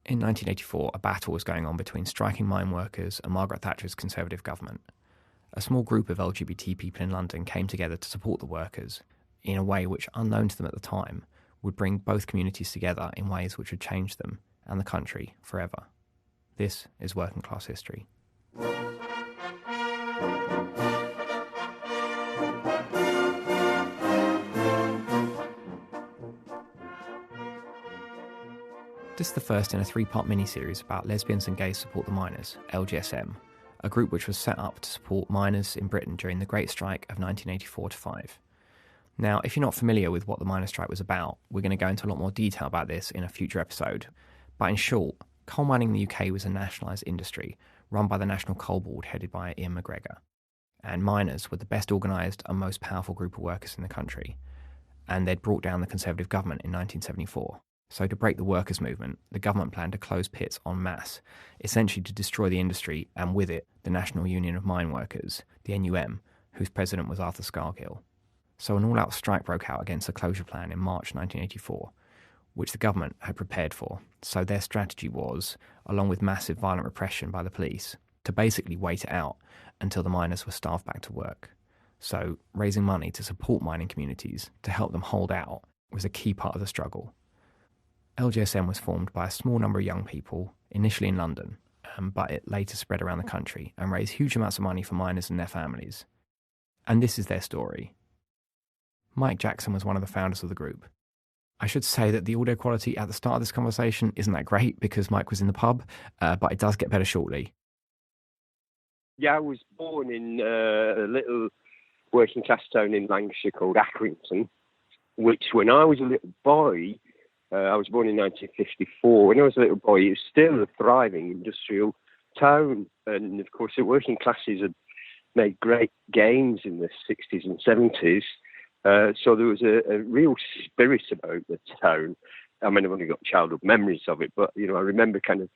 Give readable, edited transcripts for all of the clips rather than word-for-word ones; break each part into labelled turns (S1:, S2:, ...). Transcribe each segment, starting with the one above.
S1: In 1984, a battle was going on between striking mine workers and Margaret Thatcher's Conservative government. A small group of LGBT people in London came together to support the workers in a way which, unknown to them at the time, would bring both communities together in ways which would change them and the country forever. This is working class history. This is the first in a 3-part mini-series about Lesbians and Gays Support the Miners, LGSM, a group which was set up to support miners in Britain during the Great Strike of 1984-5. Now, if you're not familiar with what the miners' strike was about, we're going to go into a lot more detail about this in a future episode. But in short, coal mining in the UK was a nationalised industry run by the National Coal Board headed by Ian McGregor. And miners were the best organised and most powerful group of workers in the country. And they'd brought down the Conservative government in 1974. So to break the workers' movement, the government planned to close pits en masse, essentially to destroy the industry and with it the National Union of Mine Workers, the NUM, whose president was Arthur Scargill. So an all-out strike broke out against the closure plan in March 1984, which the government had prepared for. So their strategy was, along with massive violent repression by the police, to basically wait it out until the miners were starved back to work. So raising money to support mining communities to help them hold out was a key part of the struggle. LGSM was formed by a small number of young people, initially in London, but it later spread around the country and raised huge amounts of money for miners and their families. And this is their story. Mike Jackson was one of the founders of the group. I should say that the audio quality at the start of this conversation isn't that great because Mike was in the pub, but it does get better shortly.
S2: Yeah, I was born in a little working class town in Lancashire called Accrington, which when I was a little boy, I was born in 1954. When I was a little boy, it was still a thriving industrial town. And of course, the working classes had made great gains in the 60s and 70s. So there was a real spirit about the town. I mean, I've only got childhood memories of it, but, I remember kind of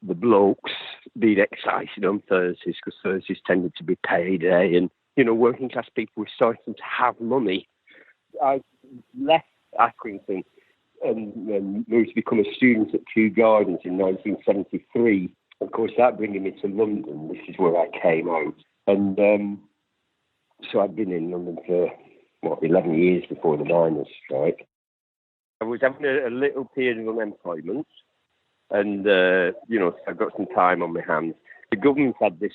S2: the blokes being excited on Thursdays because Thursdays tended to be payday and, working class people were starting to have money. I left Accrington and moved to become a student at Kew Gardens in 1973. Of course, that bringing me to London, which is where I came out. And so I've been in London for, 11 years before the miners' strike. I was having a little period of unemployment and, I've got some time on my hands. The government had this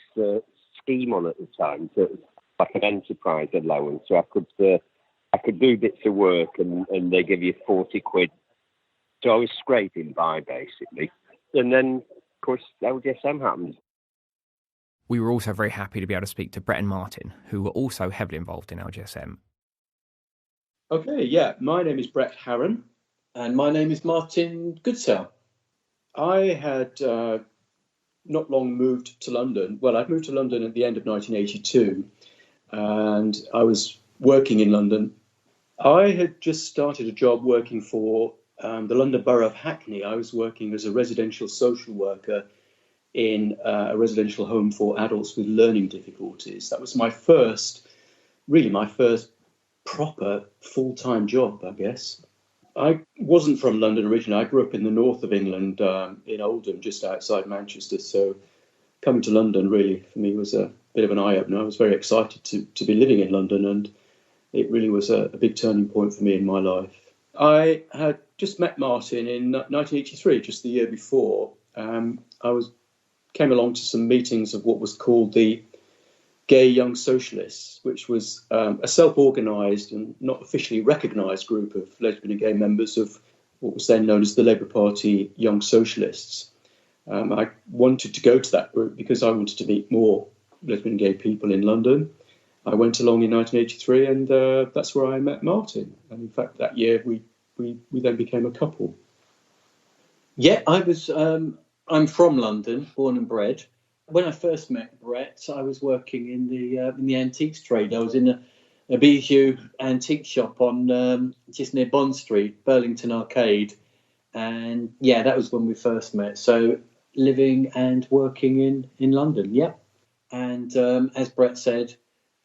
S2: scheme on at the time, so it was like an enterprise allowance, so I could do bits of work and they give you 40 quid. So I was scraping by, basically. And then, of course, LGSM happened.
S1: We were also very happy to be able to speak to Brett and Martin, who were also heavily involved in LGSM.
S3: Okay, yeah, my name is Brett Harron. And my name is Martin Goodsell. I had not long moved to London. Well, I'd moved to London at the end of 1982, and I was working in London. I had just started a job working for the London Borough of Hackney. I was working as a residential social worker in a residential home for adults with learning difficulties. That was my first proper full-time job, I guess. I wasn't from London originally. I grew up in the north of England, in Oldham, just outside Manchester. So coming to London really, for me, was a bit of an eye-opener. I was very excited to be living in London, and it really was a big turning point for me in my life. I had just met Martin in 1983, just the year before. Came along to some meetings of what was called the Gay Young Socialists, which was a self-organised and not officially recognised group of lesbian and gay members of what was then known as the Labour Party Young Socialists. I wanted to go to that group because I wanted to meet more lesbian and gay people in London. I went along in 1983 and that's where I met Martin. And in fact, that year we then became a couple. Yeah, I'm from London, born and bred. When I first met Brett, I was working in the antiques trade. I was in a bijou antique shop on just near Bond Street, Burlington Arcade. And yeah, that was when we first met. So living and working in London, yeah. And as Brett said,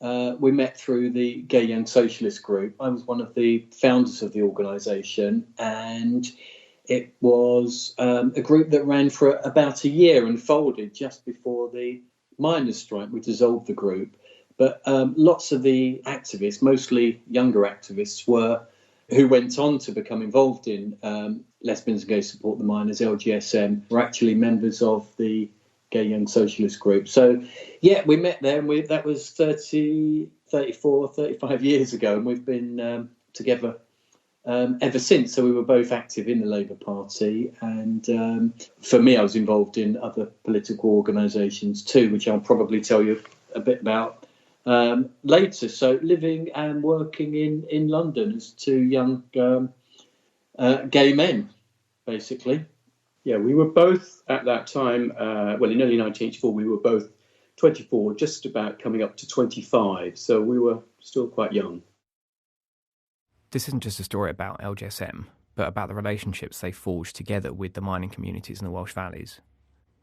S3: we met through the Gay Young Socialist group. I was one of the founders of the organisation, and It was a group that ran for about a year and folded just before the miners' strike, which dissolved the group. But lots of the activists, mostly younger activists, who went on to become involved in Lesbians and Gays Support the Miners, LGSM, were actually members of the Gay Young Socialist group. So, yeah, we met there, and that was 35 years ago, and we've been together ever since. So we were both active in the Labour Party, and for me, I was involved in other political organisations too, which I'll probably tell you a bit about later. So living and working in London as two young gay men, basically. Yeah, we were both at that time, in early 1984, we were both 24, just about coming up to 25. So we were still quite young.
S1: This isn't just a story about LGSM, but about the relationships they forged together with the mining communities in the Welsh valleys.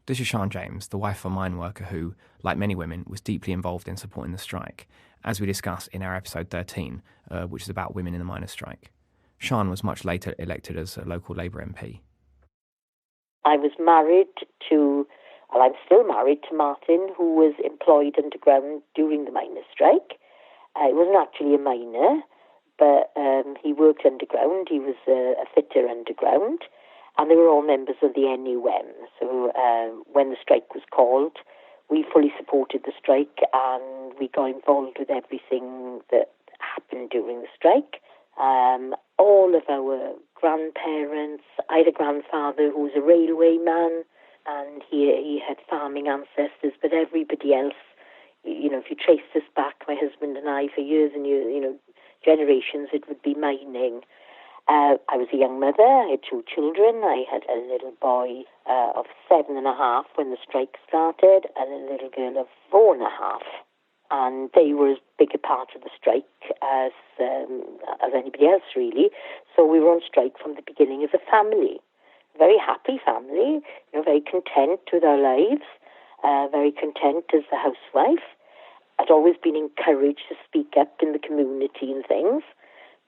S1: This is Shaun James, the wife of a mine worker who, like many women, was deeply involved in supporting the strike, as we discuss in our episode 13, which is about women in the miners' strike. Shaun was much later elected as a local Labour MP.
S4: I'm still married to Martin, who was employed underground during the miners' strike. He wasn't actually a miner, but he worked underground. He was a fitter underground, and they were all members of the NUM. So when the strike was called, we fully supported the strike, and we got involved with everything that happened during the strike. All of our grandparents, I had a grandfather who was a railway man, and he had farming ancestors, but everybody else, if you trace this back, my husband and I, for years and years, generations, it would be mining. I was a young mother. I had 2 children. I had a little boy of 7.5 when the strike started, and a little girl of 4.5. And they were as big a part of the strike as anybody else, really. So we were on strike from the beginning as a family. Very happy family, very content with our lives, very content as a housewife. I'd always been encouraged to speak up in the community and things,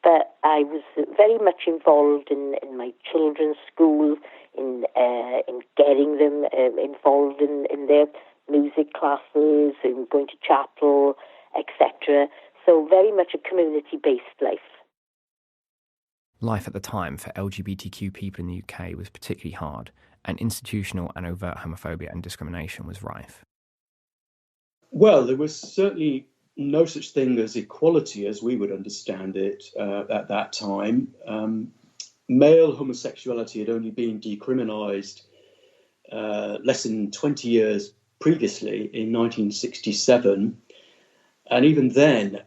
S4: but I was very much involved in my children's school, in getting them involved in their music classes, in going to chapel, etc. So very much a community-based life.
S1: Life at the time for LGBTQ people in the UK was particularly hard, and institutional and overt homophobia and discrimination was rife.
S3: Well, there was certainly no such thing as equality as we would understand it at that time. Male homosexuality had only been decriminalised less than 20 years previously, in 1967. And even then,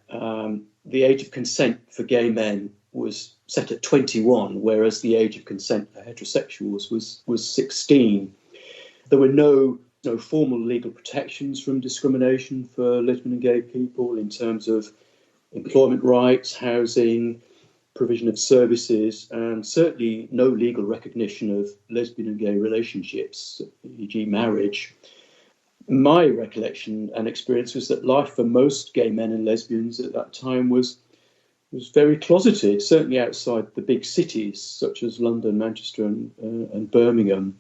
S3: the age of consent for gay men was set at 21, whereas the age of consent for heterosexuals was 16. There were no formal legal protections from discrimination for lesbian and gay people in terms of employment rights, housing, provision of services, and certainly no legal recognition of lesbian and gay relationships, e.g. marriage. My recollection and experience was that life for most gay men and lesbians at that time was very closeted, certainly outside the big cities such as London, Manchester and Birmingham,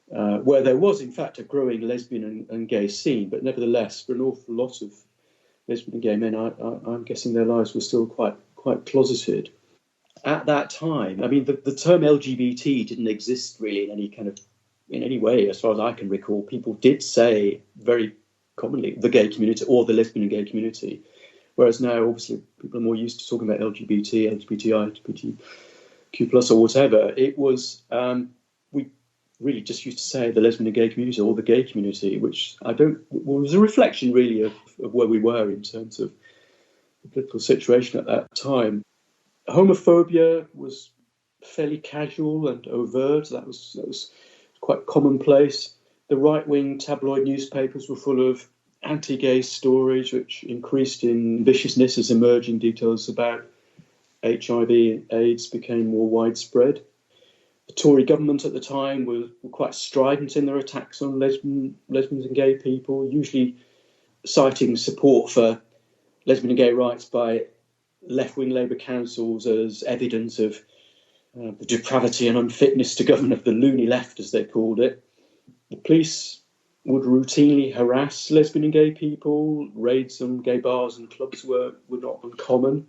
S3: where there was, in fact, a growing lesbian and gay scene. But nevertheless, for an awful lot of lesbian and gay men, I'm guessing their lives were still quite closeted. At that time, I mean, the term LGBT didn't exist really in any way, as far as I can recall. People did say very commonly the gay community or the lesbian and gay community, whereas now, obviously, people are more used to talking about LGBT, LGBTI, LGBTQ+, or whatever. It was, we really just used to say the lesbian and gay community or the gay community, which was a reflection really of where we were in terms of the political situation at that time. Homophobia was fairly casual and overt. That was quite commonplace. The right-wing tabloid newspapers were full of anti-gay stories, which increased in viciousness as emerging details about HIV and AIDS became more widespread. The Tory government at the time were quite strident in their attacks on lesbians and gay people, usually citing support for lesbian and gay rights by left-wing Labour councils as evidence of the depravity and unfitness to govern of the loony left, as they called it. The police would routinely harass lesbian and gay people. Raids on gay bars and clubs were not uncommon.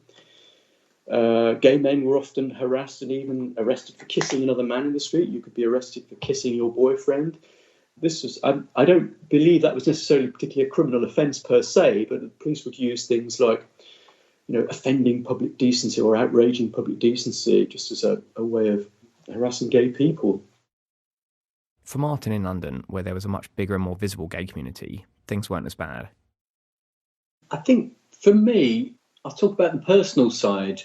S3: Gay men were often harassed and even arrested for kissing another man in the street. You could be arrested for kissing your boyfriend. This was, I don't believe that was necessarily particularly a criminal offence per se, but the police would use things like, offending public decency or outraging public decency just as a way of harassing gay people.
S1: For Martin in London, where there was a much bigger and more visible gay community, things weren't as bad.
S3: I think for me, I'll talk about the personal side.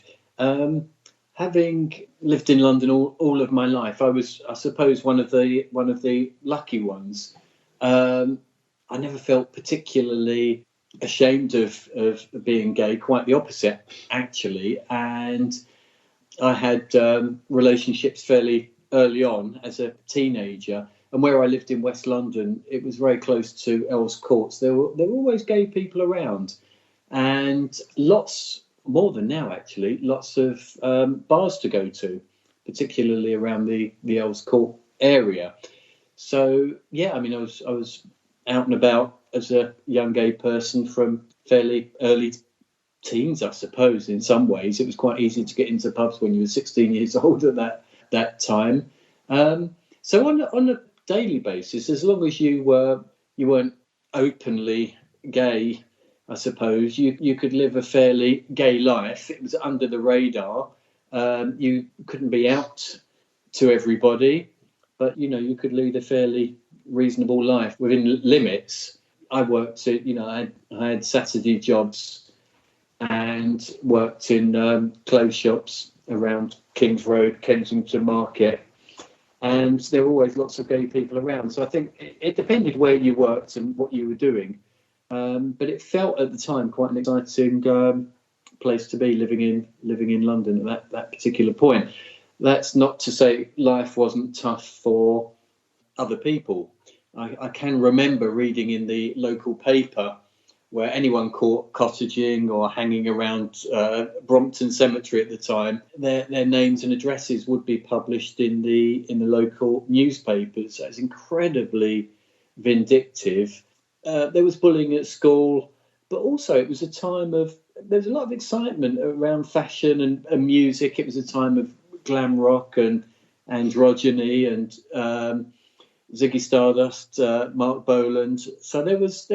S3: Having lived in London all of my life, I was, I suppose, one of the lucky ones. I never felt particularly ashamed of being gay, quite the opposite, actually. And I had relationships fairly early on as a teenager. And where I lived in West London, it was very close to Earl's Courts. There were always gay people around. And lots, more than now actually, lots of bars to go to, particularly around the Earl's Court area. So, yeah, I mean, I was out and about as a young gay person from fairly early teens, I suppose, in some ways. It was quite easy to get into pubs when you were 16 years old at that time. So on a daily basis, as long as you weren't openly gay, I suppose, you could live a fairly gay life. It was under the radar. You couldn't be out to everybody, but, you could lead a fairly reasonable life within limits. I worked at, I had Saturday jobs and worked in clothes shops around Kings Road, Kensington Market. And there were always lots of gay people around. So I think it depended where you worked and what you were doing. But it felt at the time quite an exciting place to be living in London at that particular point. That's not to say life wasn't tough for other people. I can remember reading in the local paper where anyone caught cottaging or hanging around Brompton Cemetery at the time, their names and addresses would be published in the local newspapers. So it's incredibly vindictive. There was bullying at school, but also it was a time of, there was a lot of excitement around fashion and music. It was a time of glam rock and androgyny and Ziggy Stardust, Mark Boland. So there was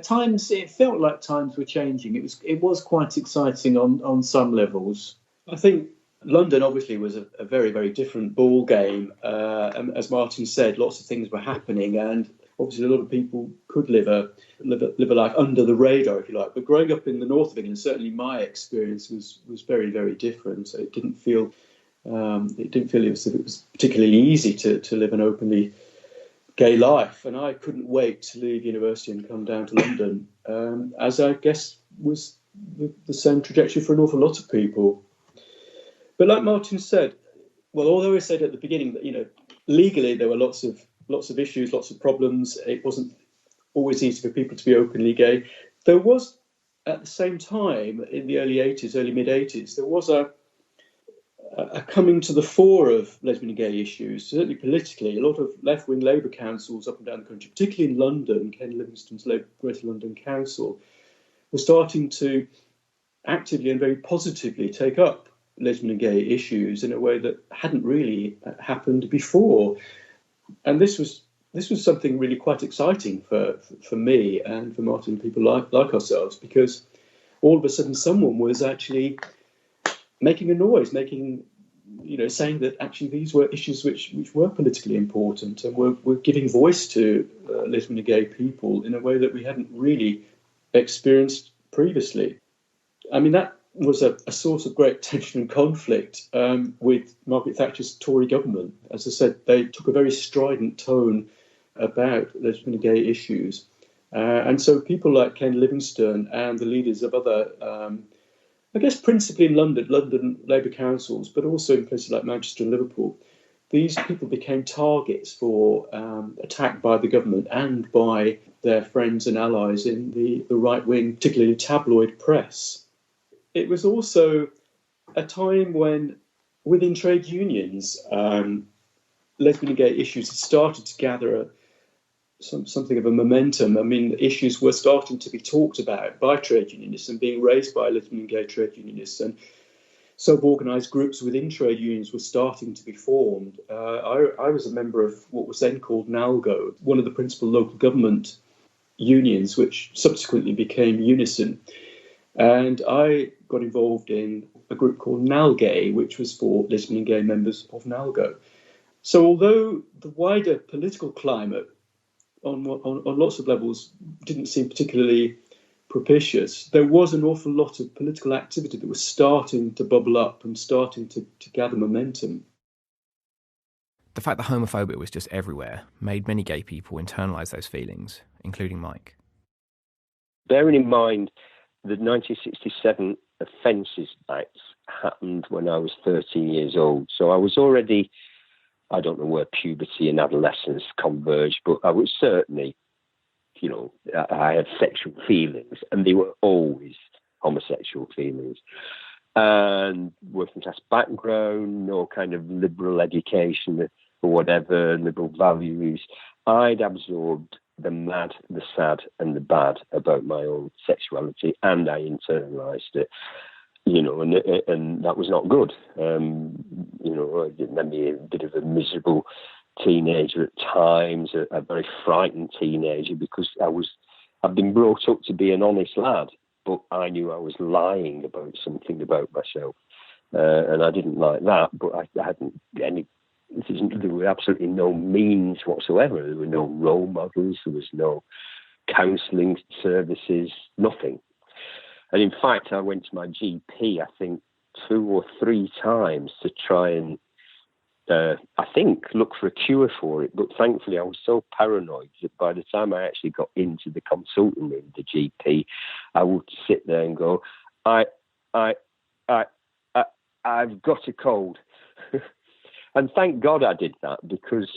S3: times, it felt like times were changing. It was quite exciting on some levels. I think London obviously was a very, very different ball game. And as Martin said, lots of things were happening, and obviously a lot of people could live a life under the radar, if you like. But growing up in the north of England, certainly my experience was very, very different. So it didn't feel it was particularly easy to live an openly gay life, and I couldn't wait to leave university and come down to London, as I guess was the same trajectory for an awful lot of people. But like Martin said, well, although I said at the beginning that legally there were lots of issues, lots of problems, it wasn't always easy for people to be openly gay. There was, at the same time, in the early 80s, early mid 80s, there was a coming to the fore of lesbian and gay issues, certainly politically. A lot of left-wing Labour councils up and down the country, particularly in London, Ken Livingstone's Greater London Council, were starting to actively and very positively take up lesbian and gay issues in a way that hadn't really happened before. And this was something really quite exciting for me and for Martin and people like ourselves, because all of a sudden someone was actually making a noise, saying that actually these were issues which were politically important and were giving voice to lesbian and gay people in a way that we hadn't really experienced previously. I mean, that was a source of great tension and conflict with Margaret Thatcher's Tory government. As I said, they took a very strident tone about lesbian and gay issues. And so people like Ken Livingstone and the leaders of other I guess principally in London Labour councils, but also in places like Manchester and Liverpool, these people became targets for attack by the government and by their friends and allies in the right-wing, particularly tabloid press. It was also a time when within trade unions, lesbian and gay issues have started to gather something of a momentum. I mean, issues were starting to be talked about by trade unionists and being raised by lesbian and gay trade unionists, and self-organised groups within trade unions were starting to be formed. I was a member of what was then called NALGO, one of the principal local government unions, which subsequently became Unison. And I got involved in a group called NALGAY, which was for lesbian and gay members of NALGO. So although the wider political climate on lots of levels didn't seem particularly propitious, there was an awful lot of political activity that was starting to bubble up and starting to gather momentum.
S1: The fact that homophobia was just everywhere made many gay people internalise those feelings, including Mike.
S2: Bearing in mind the 1967 Offences Act happened when I was 13 years old, so I was already, I don't know where puberty and adolescence converged, but I was certainly, you know, I had sexual feelings, and they were always homosexual feelings. And working class background, no kind of liberal education or whatever, liberal values. I'd absorbed the mad, the sad, and the bad about my own sexuality, and I internalised it. You know, and that was not good. You know, it made me a bit of a miserable teenager at times, a very frightened teenager, because I've been brought up to be an honest lad, but I knew I was lying about something about myself, and I didn't like that. But I hadn't any. There were absolutely no means whatsoever. There were no role models. There was no counselling services. Nothing. And in fact, I went to my GP, I think, 2 or 3 times to try and, I think, look for a cure for it. But thankfully, I was so paranoid that by the time I actually got into the consulting room, the GP, I would sit there and go, I've got a cold. And thank God I did that, because,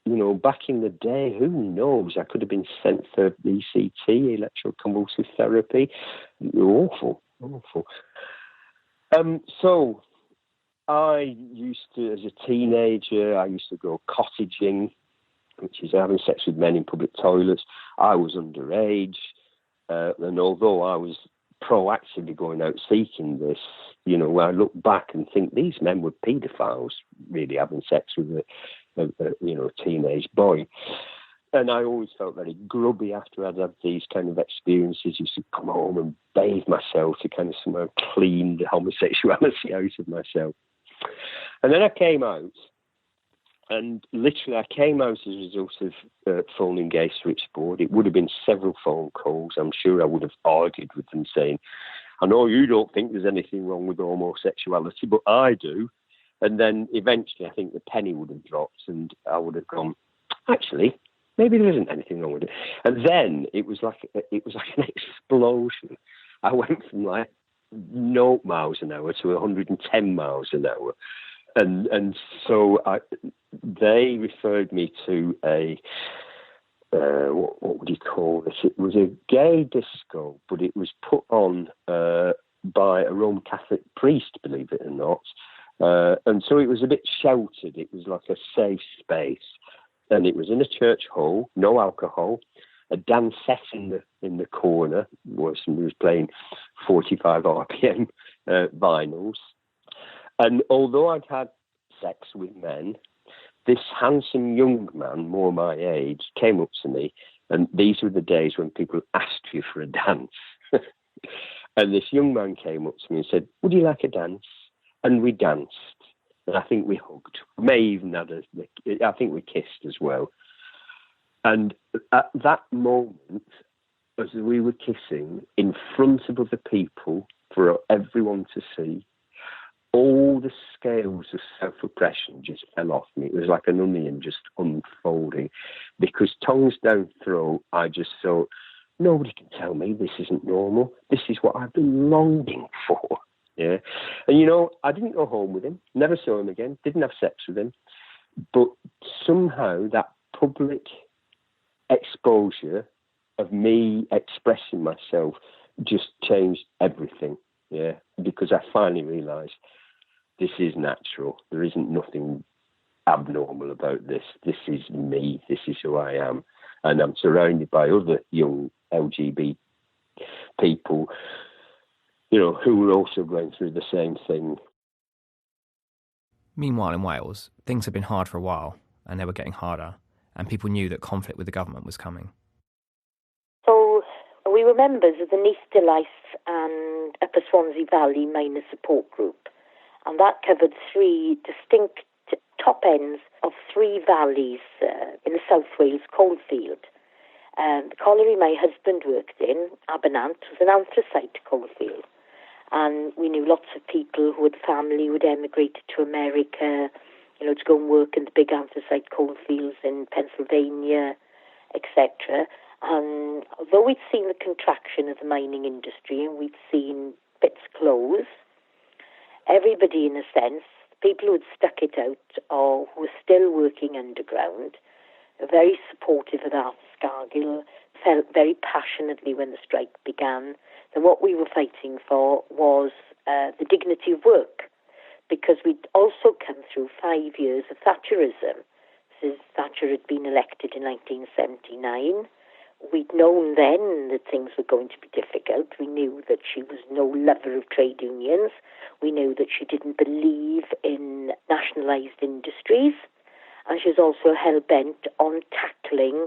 S2: you know, back in the day, who knows? I could have been sent for ECT, electroconvulsive therapy. Awful. So I used to, as a teenager, I used to go cottaging, which is having sex with men in public toilets. I was underage, and although I was proactively going out seeking this, you know, I look back and think these men were paedophiles, really having sex with a teenage boy. And I always felt very grubby after I'd had these kind of experiences. Used to come home and bathe myself to kind of somehow clean the homosexuality out of myself. And then I came out, and literally I came out as a result of phoning Gay Switchboard. It would have been several phone calls. I'm sure I would have argued with them saying, I know you don't think there's anything wrong with homosexuality, but I do. And then eventually I think the penny would have dropped and I would have gone, actually, maybe there isn't anything wrong with it. And then it was like an explosion. I went from like 0 miles an hour to 110 miles an hour. And so they referred me to a, what would you call this? It was a gay disco, but it was put on by a Roman Catholic priest, believe it or not. And so it was a bit sheltered. It was like a safe space. And it was in a church hall, no alcohol, a dance set in the corner where somebody was playing 45 RPM vinyls. And although I'd had sex with men, this handsome young man, more my age, came up to me, and these were the days when people asked you for a dance. And this young man came up to me and said, would you like a dance? And we danced. And I think we hugged. We may even I think we kissed as well. And at that moment, as we were kissing in front of other people for everyone to see, all the scales of self-oppression just fell off me. It was like an onion just unfolding. Because tongues down throat, I just thought, nobody can tell me this isn't normal. This is what I've been longing for. Yeah. And, you know, I didn't go home with him, never saw him again, didn't have sex with him. But somehow that public exposure of me expressing myself just changed everything. Yeah. Because I finally realised this is natural. There isn't nothing abnormal about this. This is me. This is who I am. And I'm surrounded by other young LGBT people, who are also going through the same thing.
S1: Meanwhile, in Wales, things had been hard for a while, and they were getting harder, and people knew that conflict with the government was coming.
S4: So we were members of the Neath Life and Upper Swansea Valley Miners Support Group, and that covered three distinct top ends of three valleys in the South Wales coalfield. The colliery my husband worked in, Abernant, was an anthracite coalfield. And we knew lots of people who had family who had emigrated to America, to go and work in the big anthracite coalfields in Pennsylvania, etc. And although we'd seen the contraction of the mining industry and we'd seen bits close, everybody, in a sense, people who had stuck it out or who were still working underground, were very supportive of Arthur Scargill, felt very passionately when the strike began that what we were fighting for was the dignity of work, because we'd also come through 5 years of Thatcherism. Since Thatcher had been elected in 1979, we'd known then that things were going to be difficult. We knew that she was no lover of trade unions. We knew that she didn't believe in nationalised industries. And she was also hell-bent on tackling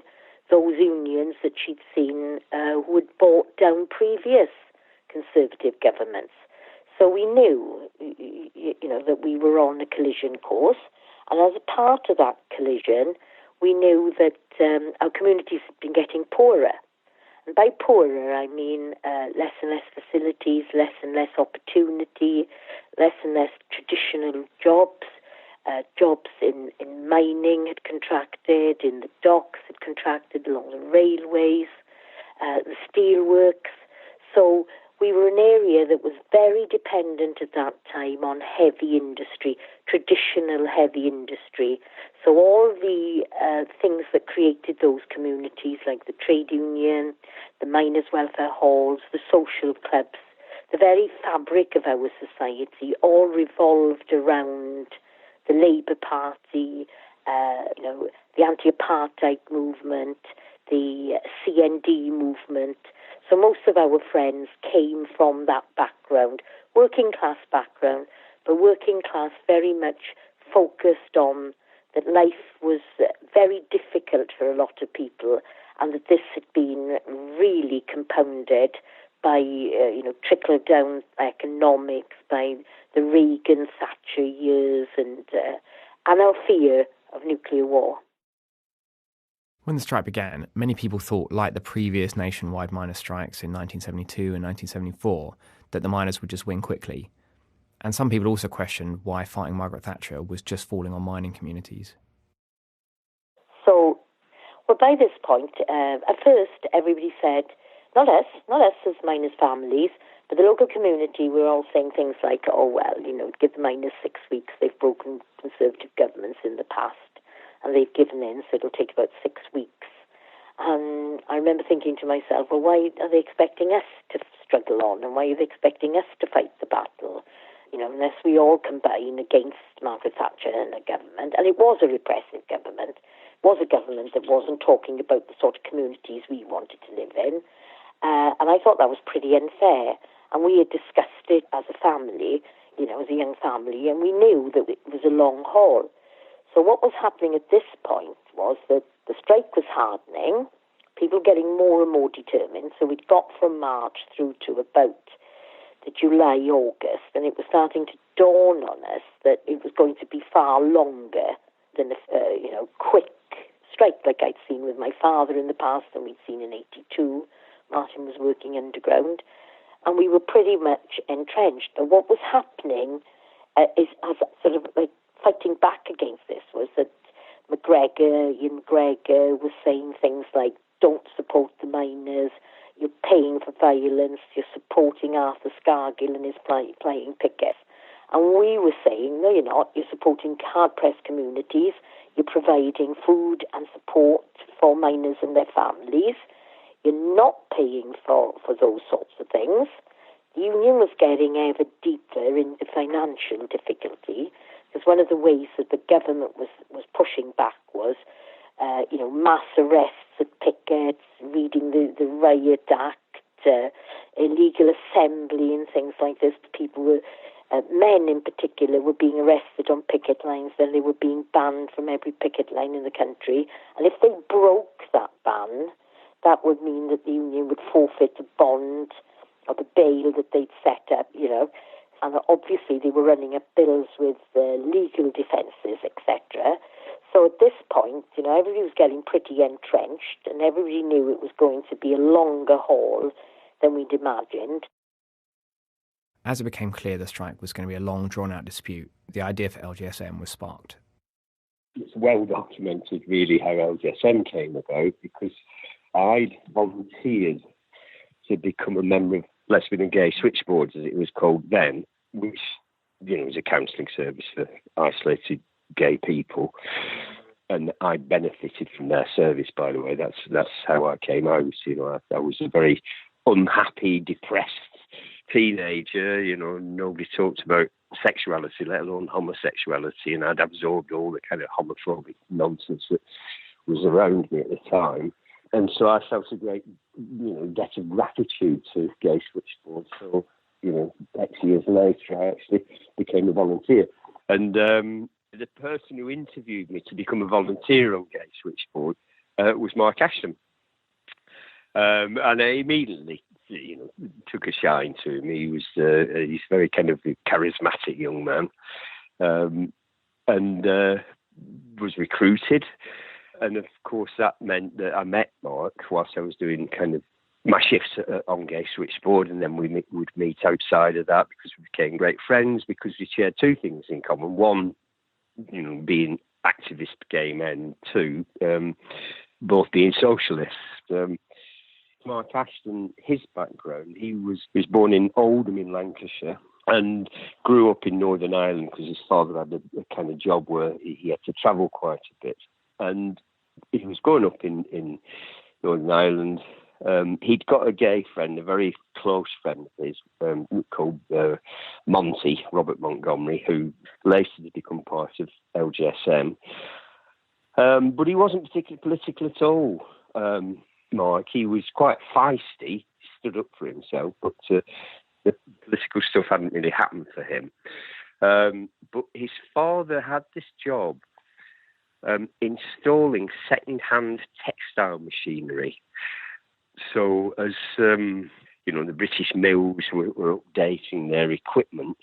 S4: those unions that she'd seen who had brought down previous Conservative governments. So we knew, that we were on a collision course. And as a part of that collision, we knew that our communities had been getting poorer. And by poorer, I mean less and less facilities, less and less opportunity, less and less traditional jobs. Jobs in mining had contracted, in the docks had contracted, along the railways, the steelworks. So we were an area that was very dependent at that time on heavy industry, traditional heavy industry. So all the things that created those communities, like the trade union, the miners' welfare halls, the social clubs, the very fabric of our society all revolved around the Labour Party, the anti-apartheid movement, the CND movement. So most of our friends came from that background, working class background, but working class very much focused on that life was very difficult for a lot of people, and that this had been really compounded by, trickle-down economics, by the Reagan-Thatcher years, and our fear of nuclear war.
S1: When the strike began, many people thought, like the previous nationwide miners' strikes in 1972 and 1974, that the miners would just win quickly. And some people also questioned why fighting Margaret Thatcher was just falling on mining communities.
S4: So, by this point, at first, everybody said, not us as miners' families, but the local community were all saying things like, give the miners 6 weeks, they've broken Conservative governments in the past, and they've given in, so it'll take about 6 weeks. And I remember thinking to myself, well, why are they expecting us to struggle on, and why are they expecting us to fight the battle? Unless we all combine against Margaret Thatcher and her government. And it was a repressive government. It was a government that wasn't talking about the sort of communities we wanted to live in. And I thought that was pretty unfair. And we had discussed it as a family, as a young family, and we knew that it was a long haul. So what was happening at this point was that the strike was hardening, people getting more and more determined. So we'd got from March through to about the July, August, and it was starting to dawn on us that it was going to be far longer than a quick strike like I'd seen with my father in the past and we'd seen in 82. Martin was working underground, and we were pretty much entrenched. But what was happening is, as sort of like fighting back against this, was that Ian McGregor was saying things like, don't support the miners, you're paying for violence, you're supporting Arthur Scargill and his flying pickets. And we were saying, no, you're not. You're supporting hard-pressed communities. You're providing food and support for miners and their families. You're not paying for those sorts of things. The union was getting ever deeper into financial difficulty, because one of the ways that the government was pushing back was, mass arrests at pickets, reading the Riot Act, illegal assembly and things like this. People were, men in particular, were being arrested on picket lines, then they were being banned from every picket line in the country. And if they broke that ban, that would mean that the union would forfeit the bond or the bail that they'd set up, And obviously they were running up bills with legal defences, etc. So at this point, everybody was getting pretty entrenched, and everybody knew it was going to be a longer haul than we'd imagined.
S1: As it became clear the strike was going to be a long, drawn-out dispute, the idea for LGSM was sparked.
S2: It's well documented, really, how LGSM came about, because I'd volunteered to become a member of Lesbian and Gay Switchboards, as it was called then, which, was a counselling service for isolated gay people. And I benefited from their service, by the way. That's how I came out. I was a very unhappy, depressed teenager. Nobody talked about sexuality, let alone homosexuality, and I'd absorbed all the kind of homophobic nonsense that was around me at the time. And so I felt a great, debt of gratitude to Gay Switchboard. So, X years later, I actually became a volunteer. And the person who interviewed me to become a volunteer on Gay Switchboard was Mark Ashton. And I immediately, took a shine to him. He was he's a very kind of charismatic young man, and was recruited. And of course, that meant that I met Mark whilst I was doing kind of my shifts on Gay Switchboard, and then we would meet outside of that, because we became great friends, because we shared two things in common. One, being activist gay men. Two, both being socialists. Mark Ashton, his background, he was born in Oldham in Lancashire and grew up in Northern Ireland, because his father had a kind of job where he had to travel quite a bit. And he was growing up in Northern Ireland. He'd got a gay friend, a very close friend of his, called Monty, Robert Montgomery, who later did become part of LGSM. But he wasn't particularly political at all, Mark. He was quite feisty, he stood up for himself, but the political stuff hadn't really happened for him. But his father had this job installing second-hand textile machinery. So as, the British mills were updating their equipment,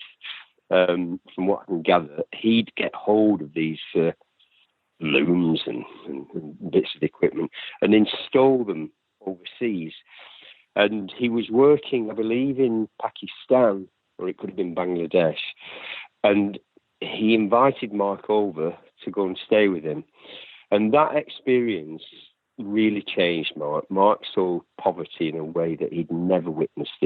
S2: from what I can gather, he'd get hold of these looms and bits of equipment and install them overseas. And he was working, I believe, in Pakistan, or it could have been Bangladesh. And he invited Mark over to go and stay with him. And that experience really changed Mark. Mark saw poverty in a way that he'd never witnessed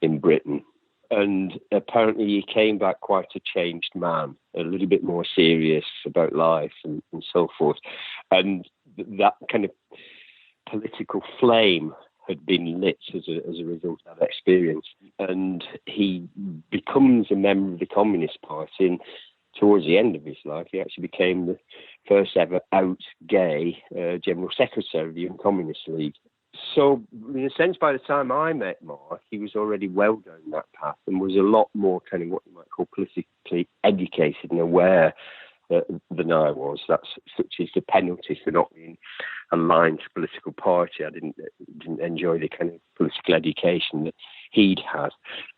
S2: in Britain. And apparently he came back quite a changed man, a little bit more serious about life and so forth. And that kind of political flame had been lit as a result of that experience. And he becomes a member of the Communist Party, and towards the end of his life, he actually became the first ever out gay General Secretary of the Young Communist League. So, in a sense, by the time I met Mark, he was already well down that path and was a lot more kind of what you might call politically educated and aware than I was. That's such is the penalty for not being aligned to a political party. I didn't enjoy the kind of political education that he'd had,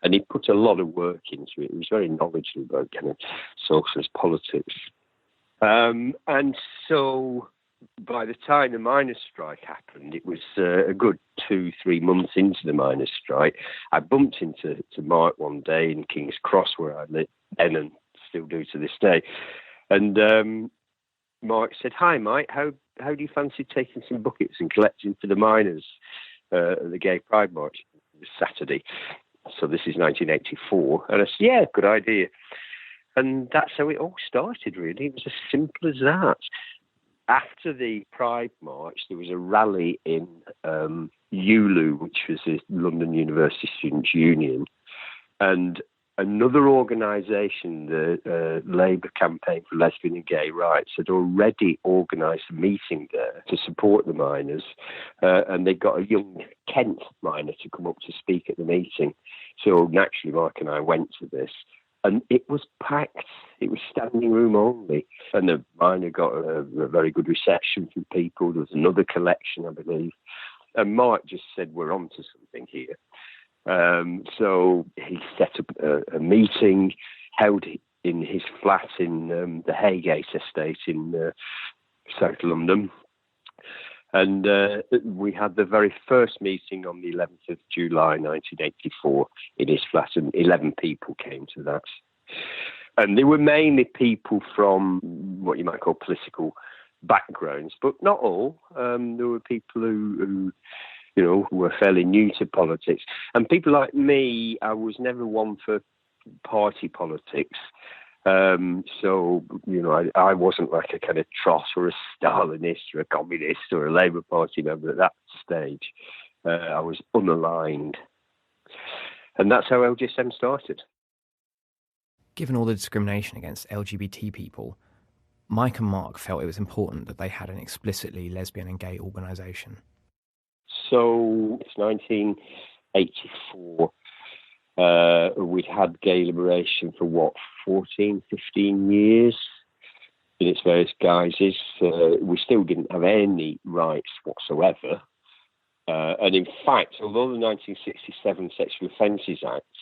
S2: and he put a lot of work into it. He was very knowledgeable about kind of socialist politics, and so by the time the miners' strike happened, it was a good 2-3 months into the miners' strike. I bumped into Mark one day in King's Cross, where I lived then and still do to this day. And Mark said, "Hi, Mike, how do you fancy taking some buckets and collecting for the miners at the Gay Pride March this Saturday?" So this is 1984. And I said, "Yeah, good idea." And that's how it all started, really. It was as simple as that. after the Pride March, there was a rally in ULU, which was the London University Students' Union, and another organisation, the Labour Campaign for Lesbian and Gay Rights, had already organised a meeting there to support the miners, and they got a young Kent miner to come up to speak at the meeting. So naturally, Mark and I went to this, and it was packed. It was standing room only, and the miner got a very good reception from people. There was another collection, I believe, and Mark just said, "We're on to something here." So he set up a meeting held in his flat in the Haygate estate in South London. And we had the very first meeting on the 11th of July 1984 in his flat, and 11 people came to that. And they were mainly people from what you might call political backgrounds, but not all. There were people who were fairly new to politics. And people like me, I was never one for party politics. So, I wasn't like a kind of Trot or a Stalinist or a Communist or a Labour Party member at that stage. I was unaligned. And that's how LGSM started.
S1: Given all the discrimination against LGBT people, Mike and Mark felt it was important that they had an explicitly lesbian and gay organisation.
S2: So it's 1984. We'd had gay liberation for 14, 15 years in its various guises. We still didn't have any rights whatsoever. And in fact, although the 1967 Sexual Offences Act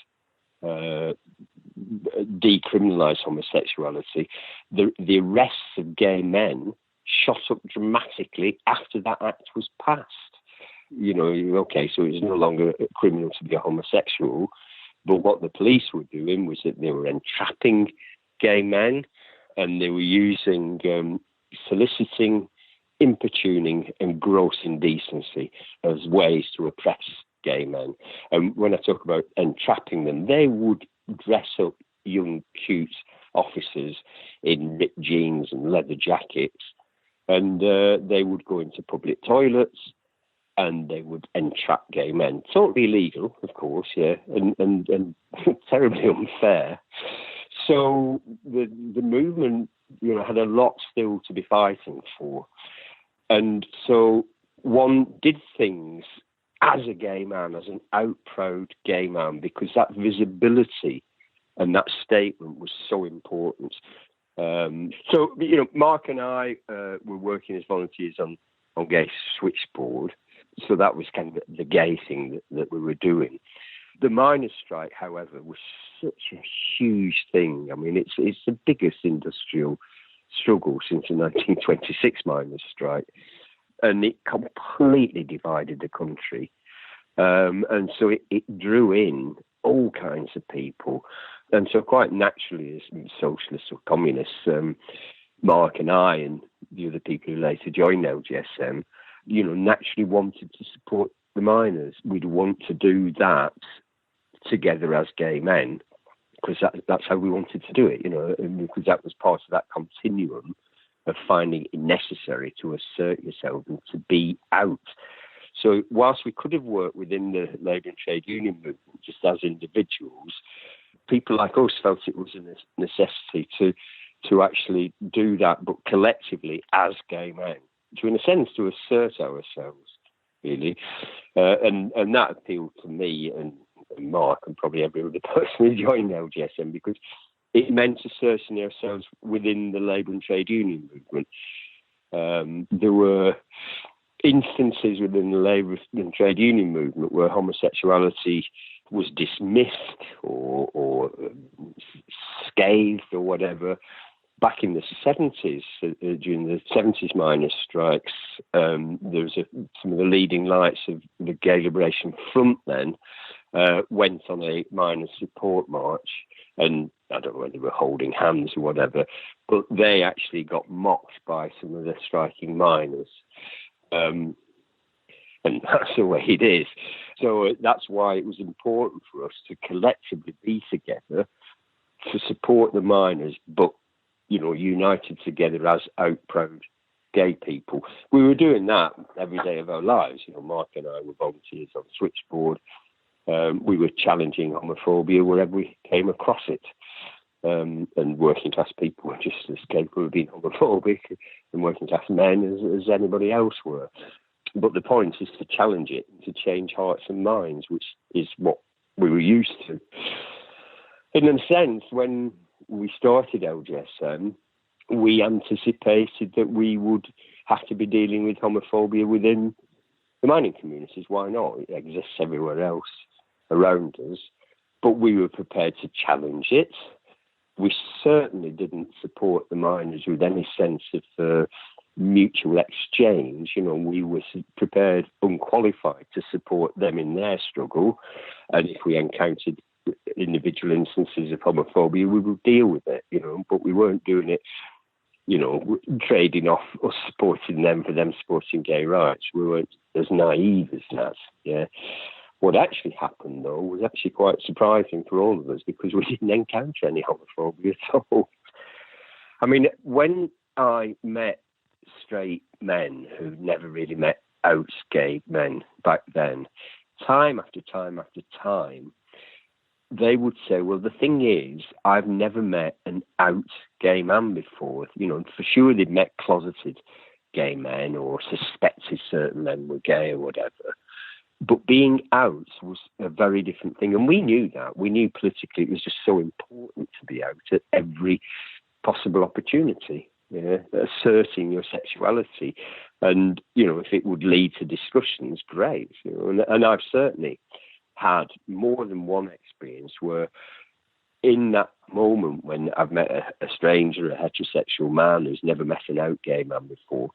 S2: decriminalised homosexuality, the arrests of gay men shot up dramatically after that act was passed. Okay, so it's no longer criminal to be a homosexual, but what the police were doing was that they were entrapping gay men, and they were using soliciting, importuning and gross indecency as ways to oppress gay men. And when I talk about entrapping them, they would dress up young, cute officers in ripped jeans and leather jackets, and they would go into public toilets, and they would entrap gay men. Totally illegal, of course, yeah, and terribly unfair. So the movement, had a lot still to be fighting for. And so one did things as a gay man, as an out proud gay man, because that visibility and that statement was so important. So, Mark and I were working as volunteers on Gay Switchboard. So that was kind of the gay thing that we were doing. The miners' strike, however, was such a huge thing. I mean, it's the biggest industrial struggle since the 1926 miners' strike. And it completely divided the country. And so it drew in all kinds of people. And so quite naturally, as socialists or communists, Mark and I and the other people who later joined LGSM, naturally wanted to support the miners. We'd want to do that together as gay men, because that's how we wanted to do it, because that was part of that continuum of finding it necessary to assert yourself and to be out. So whilst we could have worked within the labour and trade union movement just as individuals, people like us felt it was a necessity to actually do that, but collectively as gay men, to, in a sense, to assert ourselves, really. And that appealed to me and Mark and probably every other person who joined LGSM, because it meant asserting ourselves within the labour and trade union movement. There were instances within the labour and trade union movement where homosexuality was dismissed or scathed or whatever. Back in the 70s, during the 70s miners' strikes, there was some of the leading lights of the Gay Liberation Front then went on a miners' support march, and I don't know whether they were holding hands or whatever, but they actually got mocked by some of the striking miners. And that's the way it is. So that's why it was important for us to collectively be together to support the miners, but united together as out proud gay people. We were doing that every day of our lives. Mark and I were volunteers on the switchboard. We were challenging homophobia wherever we came across it. And working class people were just as capable of being homophobic and working class men as anybody else were. But the point is to challenge it and to change hearts and minds, which is what we were used to. In a sense, when we started LGSM, we anticipated that we would have to be dealing with homophobia within the mining communities. Why not? It exists everywhere else around us. But we were prepared to challenge it. We certainly didn't support the miners with any sense of mutual exchange. We were prepared, unqualified, to support them in their struggle. And if we encountered individual instances of homophobia, we would deal with it, but we weren't doing it, trading off us supporting them for them supporting gay rights. We weren't as naive as that, yeah. What actually happened, though, was actually quite surprising for all of us because we didn't encounter any homophobia at all. I mean, when I met straight men who never really met out gay men back then, time after time after time, they would say, well, the thing is, I've never met an out gay man before. For sure they'd met closeted gay men or suspected certain men were gay or whatever. But being out was a very different thing. And we knew that. We knew politically it was just so important to be out at every possible opportunity, asserting your sexuality. And, if it would lead to discussions, great. And I've certainly had more than one experience where in that moment when I've met a stranger, a heterosexual man who's never met an out gay man before,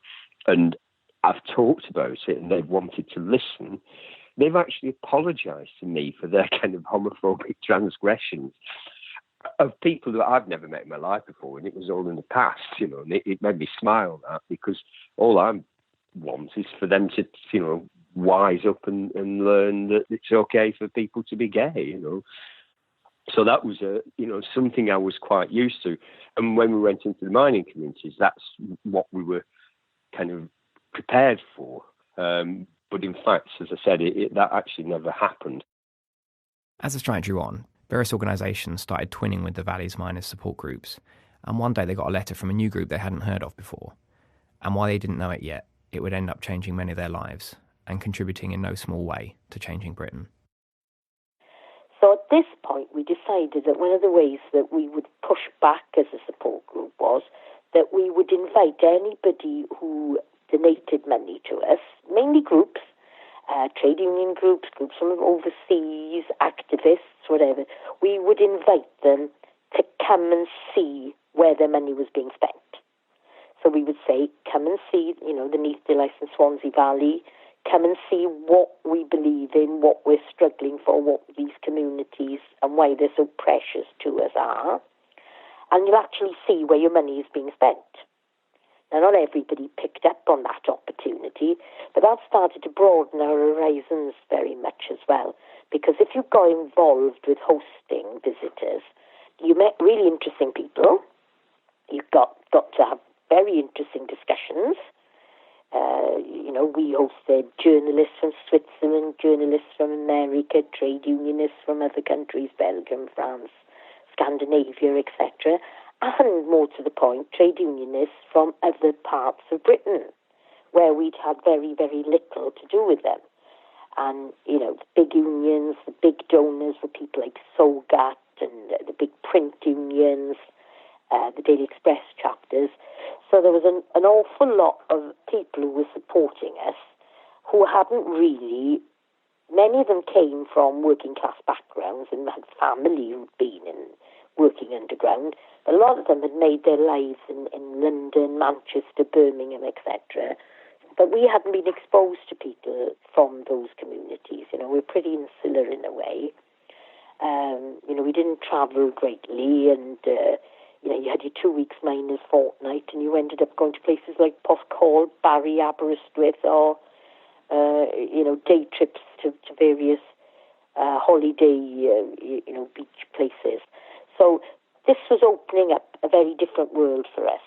S2: and I've talked about it and they've wanted to listen, they've actually apologised to me for their kind of homophobic transgressions of people that I've never met in my life before, and it was all in the past, and it made me smile, that, because all I want is for them to, wise up and learn that it's okay for people to be gay, So that was something I was quite used to. And when we went into the mining communities, that's what we were kind of prepared for. But in fact, as I said, that actually never happened.
S1: As the strike drew on, various organisations started twinning with the Valley's miners' support groups, and one day they got a letter from a new group they hadn't heard of before. And while they didn't know it yet, it would end up changing many of their lives and contributing in no small way to changing Britain.
S4: So at this point, we decided that one of the ways that we would push back as a support group was that we would invite anybody who donated money to us, mainly groups, trade union groups, groups from overseas, activists, whatever. We would invite them to come and see where their money was being spent. So we would say, come and see, the Neath licensed Swansea Valley, come and see what we believe in, what we're struggling for, what these communities and why they're so precious to us are. And you'll actually see where your money is being spent. Now, not everybody picked up on that opportunity, but that started to broaden our horizons very much as well. Because if you got involved with hosting visitors, you met really interesting people. You got to have very interesting discussions. We hosted journalists from Switzerland, journalists from America, trade unionists from other countries, Belgium, France, Scandinavia, etc. And more to the point, trade unionists from other parts of Britain, where we'd had very, very little to do with them. And, the big unions, the big donors were people like Solgat and the big print unions, the Daily Express chapters. So there was an awful lot of people who were supporting us who hadn't really, many of them came from working class backgrounds and had family who'd been working underground. A lot of them had made their lives in London, Manchester, Birmingham, etc. But we hadn't been exposed to people from those communities. We're pretty insular in a way. We didn't travel greatly, and you had your 2 weeks miners fortnight, and you ended up going to places like Porthcawl, Barry, Aberystwyth, or day trips to various holiday beach places. So this was opening up a very different world for us.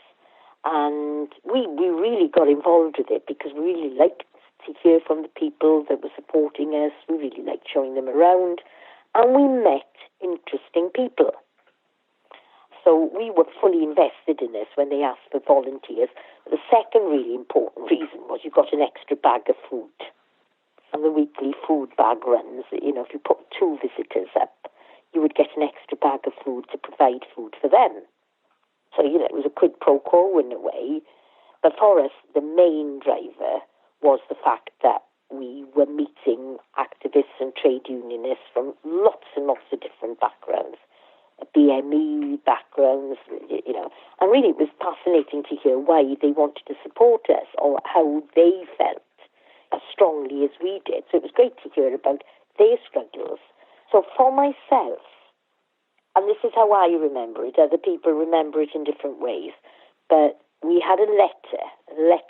S4: And we really got involved with it because we really liked to hear from the people that were supporting us. We really liked showing them around. And we met interesting people. So we were fully invested in this when they asked for volunteers. The second really important reason was you got an extra bag of food. And the weekly food bag runs, if you put 2 visitors up, you would get an extra bag of food to provide food for them. So, it was a quid pro quo in a way. But for us, the main driver was the fact that we were meeting activists and trade unionists from lots and lots of different backgrounds, BME backgrounds, and really it was fascinating to hear why they wanted to support us or how they felt as strongly as we did. So it was great to hear about their struggles. So for myself, and this is how I remember it, other people remember it in different ways, but we had a letter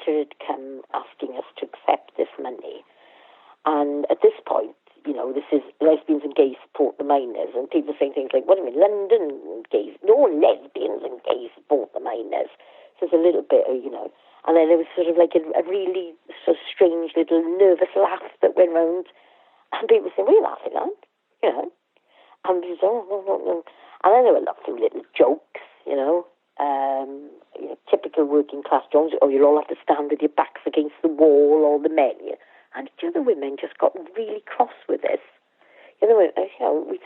S4: had come asking us to accept this money. And at this point, this is Lesbians and Gays Support the Miners, and people saying things like, what do you mean, London gays? No, lesbians and gays support the miners. So there's a little bit of, and then there was sort of like a really sort of strange little nervous laugh that went round, and people saying, what are you laughing at? And we said, oh, no. And then there were lots of little jokes, typical working class jokes, or you'll all have to stand with your backs against the wall, or the men. And the other women just got really cross with this. We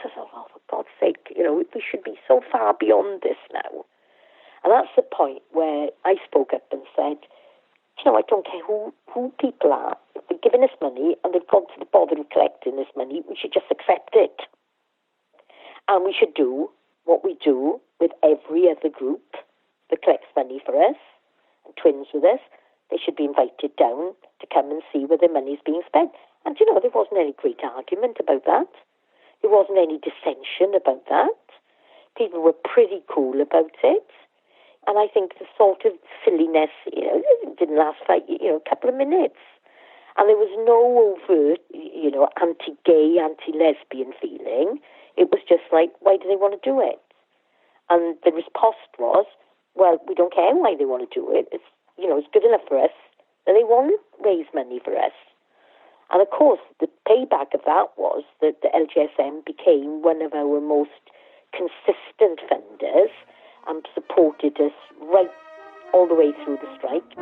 S4: just thought, oh, for God's sake, we should be so far beyond this now. And that's the point where I spoke up and said, I don't care who people are. If they're giving us money and they've gone to the bother of collecting this money, we should just accept it. And we should do what we do with every other group that collects money for us and twins with us. They should be invited down to come and see where their money's being spent. And, there wasn't any great argument about that. There wasn't any dissension about that. People were pretty cool about it. And I think the sort of silliness, it didn't last like, a couple of minutes. And there was no overt, anti-gay, anti-lesbian feeling. It was just like, why do they want to do it? And the riposte was, well, we don't care why they want to do it. It's good enough for us that they want to raise money for us. And of course, the payback of that was that the LGSM became one of our most consistent funders and supported us right all the way through the strike.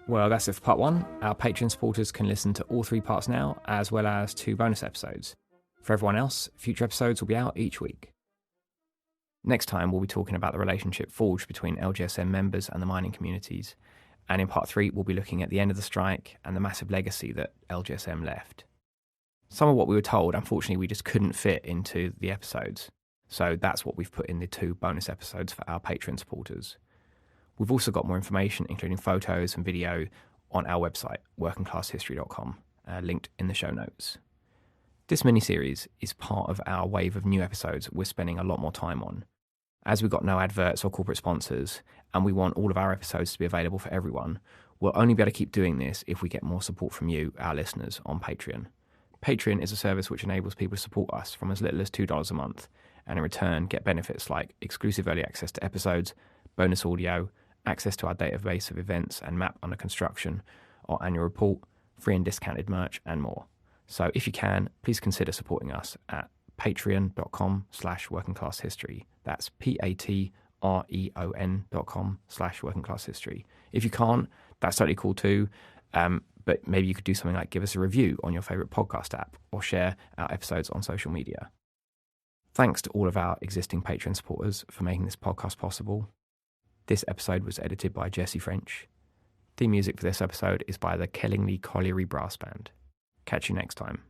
S1: Well, that's it for part 1. Our Patreon supporters can listen to all 3 parts now, as well as 2 bonus episodes. For everyone else, future episodes will be out each week. Next time, we'll be talking about the relationship forged between LGSM members and the mining communities. And in part 3, we'll be looking at the end of the strike and the massive legacy that LGSM left. Some of what we were told, unfortunately, we just couldn't fit into the episodes. So that's what we've put in the 2 bonus episodes for our Patreon supporters. We've also got more information, including photos and video, on our website, workingclasshistory.com, linked in the show notes. This mini-series is part of our wave of new episodes we're spending a lot more time on. As we've got no adverts or corporate sponsors, and we want all of our episodes to be available for everyone, we'll only be able to keep doing this if we get more support from you, our listeners, on Patreon. Patreon is a service which enables people to support us from as little as $2 a month, and in return get benefits like exclusive early access to episodes, bonus audio, access to our database of events and map under construction, our annual report, free and discounted merch, and more. So if you can, please consider supporting us at patreon.com/workingclasshistory. That's patreon.com/workingclasshistory. If you can't, that's totally cool too. But maybe you could do something like give us a review on your favourite podcast app or share our episodes on social media. Thanks to all of our existing Patreon supporters for making this podcast possible. This episode was edited by Jesse French. Theme music for this episode is by the Kellingly Colliery Brass Band. Catch you next time.